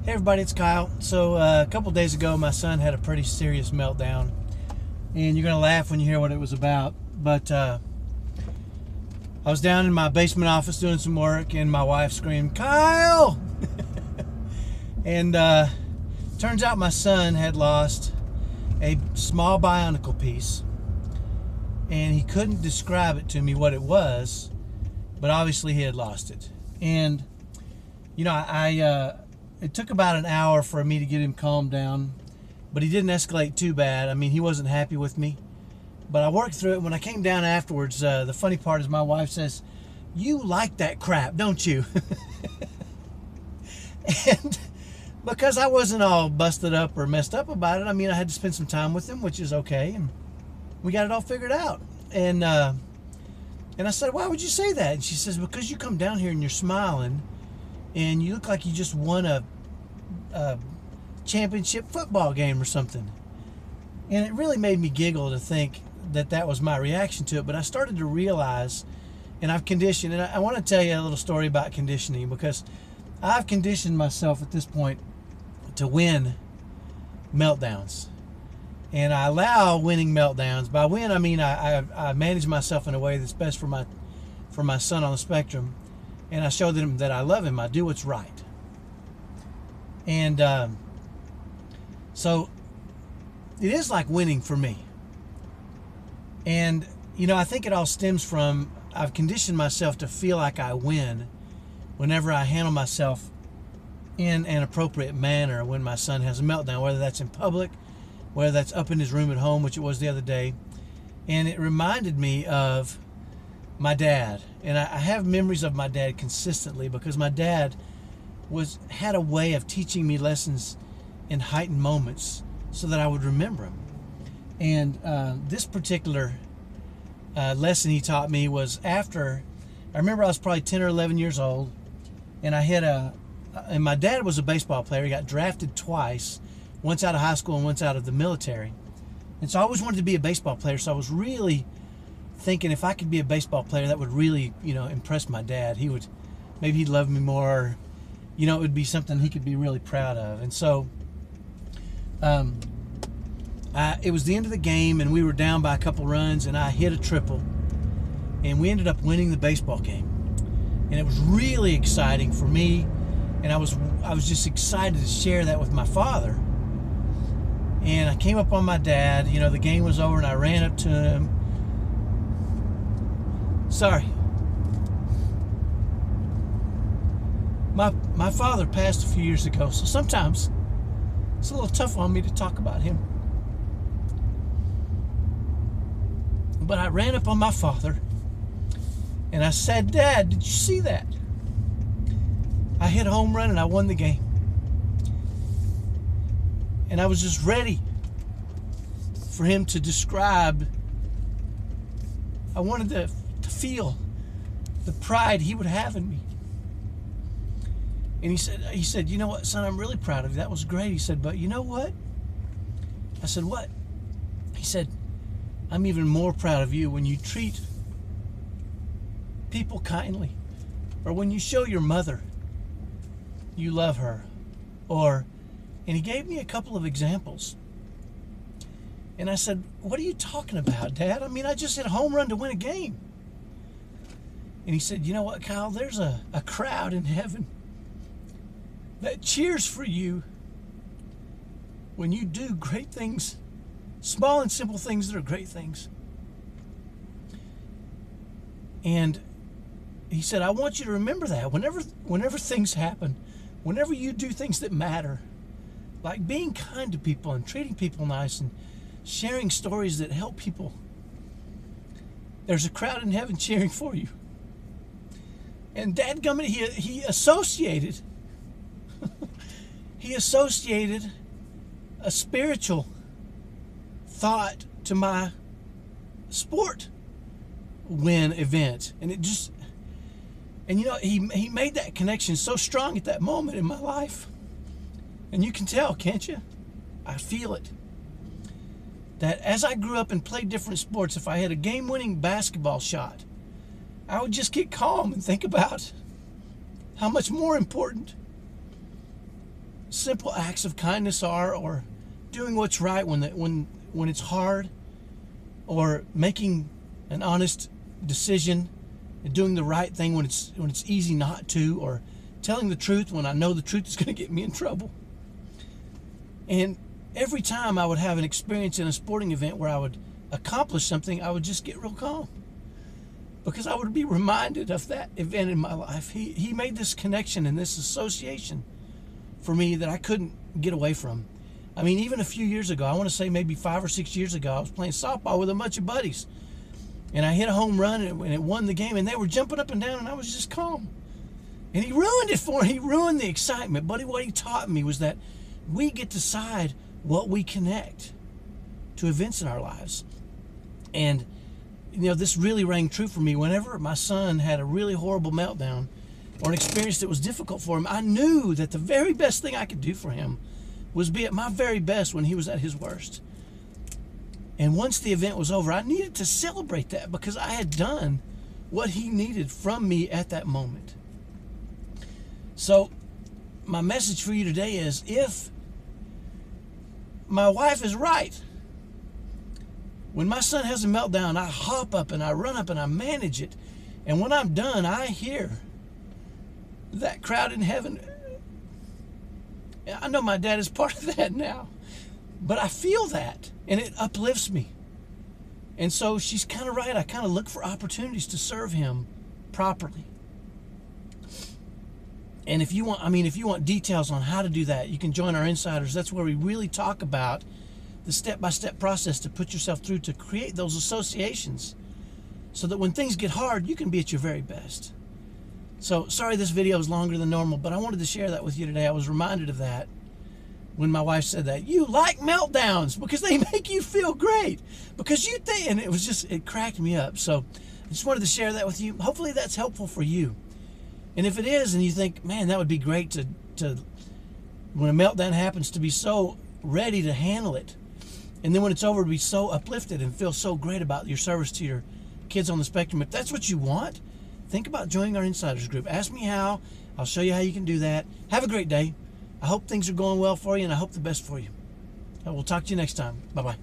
Hey everybody, it's Kyle. So a couple days ago, my son had a pretty serious meltdown, and you're gonna laugh when you hear what it was about. But I was down in my basement office doing some work, and my wife screamed, "Kyle!" And turns out my son had lost a small bionicle piece, and he couldn't describe it to me what it was, but obviously he had lost it. And you know, it took about an hour for me to get him calmed down, but he didn't escalate too bad. I mean, he wasn't happy with me, but I worked through it. When I came down afterwards, the funny part is my wife says, "You like that crap, don't you?" And because I wasn't all busted up or messed up about it, I mean, I had to spend some time with him, which is okay, and we got it all figured out. And I said, "Why would you say that?" And she says, "Because you come down here and you're smiling, and you look like you just won a championship football game or something." And it really made me giggle to think that that was my reaction to it. But I started to realize, and I've conditioned, and I want to tell you a little story about conditioning, because I've conditioned myself at this point to win meltdowns. And I allow winning meltdowns. By win, I mean I manage myself in a way that's best for my son on the spectrum. And I show them that I love him. I do what's right. And so it is like winning for me. And, you know, I think it all stems from I've conditioned myself to feel like I win whenever I handle myself in an appropriate manner when my son has a meltdown, whether that's in public, whether that's up in his room at home, which it was the other day. And it reminded me of my dad. And I have memories of my dad consistently because my dad had a way of teaching me lessons in heightened moments so that I would remember them. And this particular lesson he taught me was after, I remember I was probably 10 or 11 years old, and and my dad was a baseball player. He got drafted twice, once out of high school and once out of the military. And so I always wanted to be a baseball player, so I was really thinking if I could be a baseball player, that would really, you know, impress my dad. Maybe he'd love me more. You know, it would be something he could be really proud of. And so it was the end of the game, and we were down by a couple runs, and I hit a triple, and we ended up winning the baseball game. And it was really exciting for me, and I was just excited to share that with my father. And I came up on my dad. You know, the game was over, and I ran up to him. Sorry. My father passed a few years ago, so sometimes it's a little tough on me to talk about him. But I ran up on my father, and I said, "Dad, did you see that? I hit a home run and I won the game." And I was just ready for him to describe. I wanted to feel the pride he would have in me. And he said, "You know what, son, I'm really proud of you. That was great." He said, "But you know what?" I said, "What?" He said, "I'm even more proud of you when you treat people kindly, or when you show your mother you love her." And he gave me a couple of examples. And I said, "What are you talking about, Dad? I mean, I just hit a home run to win a game." And he said, "You know what, Kyle? There's a crowd in heaven that cheers for you when you do great things, small and simple things that are great things." And he said, "I want you to remember that whenever things happen, whenever you do things that matter, like being kind to people and treating people nice and sharing stories that help people, there's a crowd in heaven cheering for you." And dadgummit, he associated a spiritual thought to my sport win event. And you know, he made that connection so strong at that moment in my life. And you can tell, can't you? I feel it. That as I grew up and played different sports, if I had a game-winning basketball shot, I would just get calm and think about how much more important simple acts of kindness are, or doing what's right when it's hard, or making an honest decision and doing the right thing when it's easy not to, or telling the truth when I know the truth is going to get me in trouble. And every time I would have an experience in a sporting event where I would accomplish something, I would just get real calm, because I would be reminded of that event in my life. He made this connection and this association for me that I couldn't get away from. I mean, even a few years ago, I want to say maybe 5 or 6 years ago, I was playing softball with a bunch of buddies, and I hit a home run and it won the game, and they were jumping up and down, and I was just calm. And he ruined it for me. He ruined the excitement. But what he taught me was that we get to decide what we connect to events in our lives. And, this really rang true for me. Whenever my son had a really horrible meltdown or an experience that was difficult for him, I knew that the very best thing I could do for him was be at my very best when he was at his worst. And once the event was over, I needed to celebrate that, because I had done what he needed from me at that moment. So my message for you today is, if my wife is right, when my son has a meltdown, I hop up and I run up and I manage it. And when I'm done, I hear that crowd in heaven. I know my dad is part of that now, but I feel that, and it uplifts me. And so she's kind of right. I kind of look for opportunities to serve him properly. And if you want details on how to do that, you can join our Insiders. That's where we really talk about the step-by-step process to put yourself through to create those associations, so that when things get hard, you can be at your very best. So, sorry this video is longer than normal, but I wanted to share that with you today. I was reminded of that when my wife said that. You like meltdowns because they make you feel great. Because you think, and it cracked me up. So, I just wanted to share that with you. Hopefully that's helpful for you. And if it is, and you think, man, that would be great to when a meltdown happens, to be so ready to handle it, and then when it's over, to be so uplifted and feel so great about your service to your kids on the spectrum. If that's what you want, think about joining our Insiders group. Ask me how. I'll show you how you can do that. Have a great day. I hope things are going well for you, and I hope the best for you. I will talk to you next time. Bye-bye.